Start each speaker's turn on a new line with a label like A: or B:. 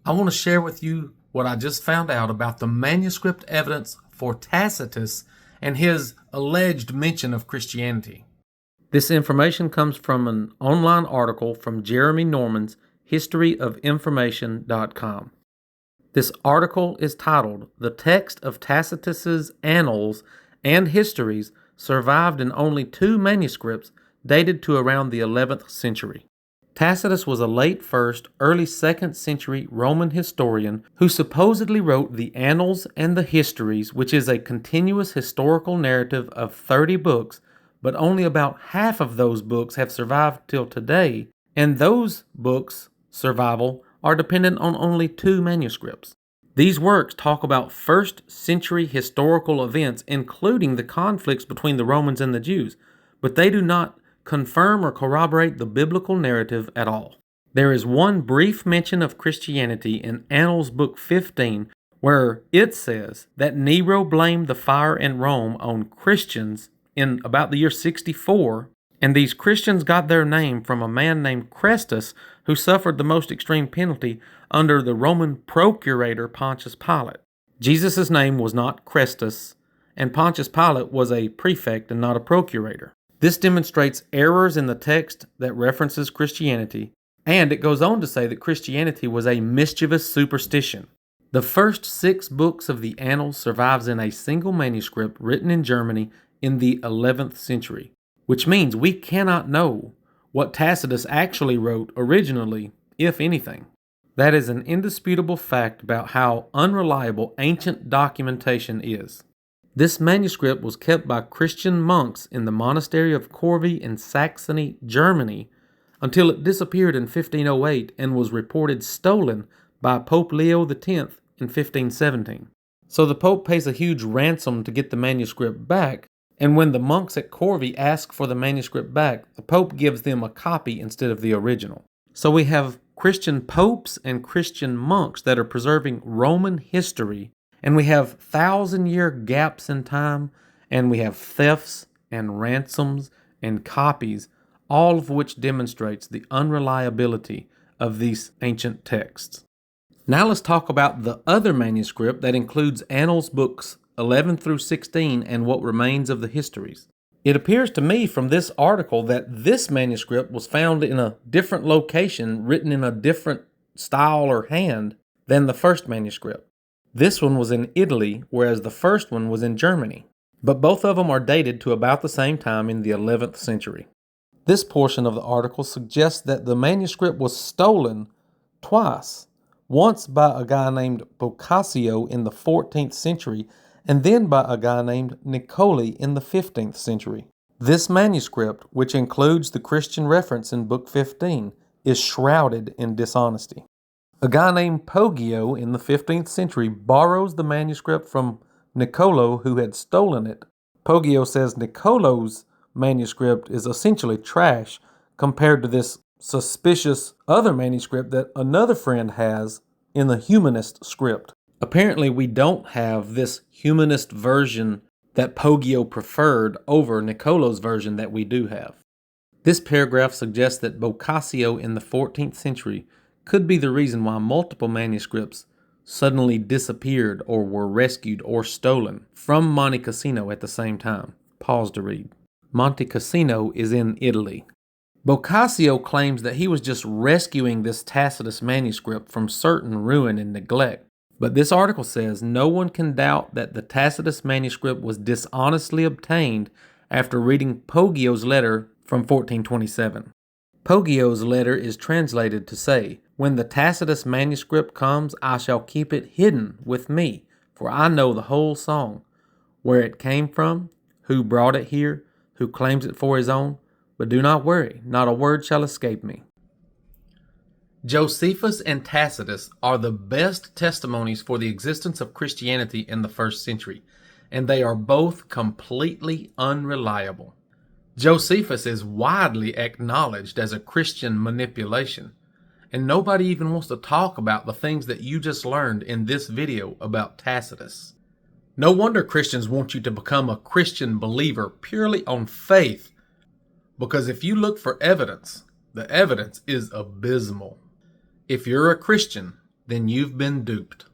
A: I want to share with you what I just found out about the manuscript evidence for Tacitus and his alleged mention of Christianity. This information comes from an online article from Jeremy Norman's historyofinformation.com. This article is titled, "The Text of Tacitus's Annals and Histories Survived in Only Two Manuscripts Dated to Around the 11th Century." Tacitus was a late 1st, early 2nd century Roman historian who supposedly wrote the Annals and the Histories, which is a continuous historical narrative of 30 books, but only about half of those books have survived till today, and those books' survival are dependent on only two manuscripts. These works talk about 1st century historical events, including the conflicts between the Romans and the Jews, but they do not confirm or corroborate the biblical narrative at all. There is one brief mention of Christianity in Annals Book 15, where it says that Nero blamed the fire in Rome on Christians in about the year 64, and these Christians got their name from a man named Chrestus who suffered the most extreme penalty under the Roman procurator Pontius Pilate. Jesus' name was not Chrestus, and Pontius Pilate was a prefect and not a procurator. This demonstrates errors in the text that references Christianity, and it goes on to say that Christianity was a mischievous superstition. The first 6 books of the Annals survives in a single manuscript written in Germany in the 11th century, which means we cannot know what Tacitus actually wrote originally, if anything. That is an indisputable fact about how unreliable ancient documentation is. This manuscript was kept by Christian monks in the monastery of Corvey in Saxony, Germany, until it disappeared in 1508 and was reported stolen by Pope Leo X in 1517. So the Pope pays a huge ransom to get the manuscript back, and when the monks at Corvey ask for the manuscript back, the Pope gives them a copy instead of the original. So we have Christian popes and Christian monks that are preserving Roman history, and we have 1,000-year gaps in time, and we have thefts and ransoms and copies, all of which demonstrates the unreliability of these ancient texts. Now let's talk about the other manuscript that includes Annals books 11 through 16 and what remains of the histories. It appears to me from this article that this manuscript was found in a different location, written in a different style or hand than the first manuscript. This one was in Italy, whereas the first one was in Germany. But both of them are dated to about the same time in the 11th century. This portion of the article suggests that the manuscript was stolen twice, once by a guy named Boccaccio in the 14th century, and then by a guy named Niccoli in the 15th century. This manuscript, which includes the Christian reference in Book 15, is shrouded in dishonesty. A guy named Poggio in the 15th century borrows the manuscript from Niccolo, who had stolen it. Poggio says Niccolo's manuscript is essentially trash compared to this suspicious other manuscript that another friend has in the humanist script. Apparently, we don't have this humanist version that Poggio preferred over Niccolo's version that we do have. This paragraph suggests that Boccaccio in the 14th century could be the reason why multiple manuscripts suddenly disappeared or were rescued or stolen from Monte Cassino at the same time. Pause to read. Monte Cassino is in Italy. Boccaccio claims that he was just rescuing this Tacitus manuscript from certain ruin and neglect. But this article says no one can doubt that the Tacitus manuscript was dishonestly obtained after reading Poggio's letter from 1427. Poggio's letter is translated to say, "When the Tacitus manuscript comes, I shall keep it hidden with me, for I know the whole song, where it came from, who brought it here, who claims it for his own. But do not worry, not a word shall escape me." Josephus and Tacitus are the best testimonies for the existence of Christianity in the 1st century, and they are both completely unreliable. Josephus is widely acknowledged as a Christian manipulation, and nobody even wants to talk about the things that you just learned in this video about Tacitus. No wonder Christians want you to become a Christian believer purely on faith, because if you look for evidence, the evidence is abysmal. If you're a Christian, then you've been duped.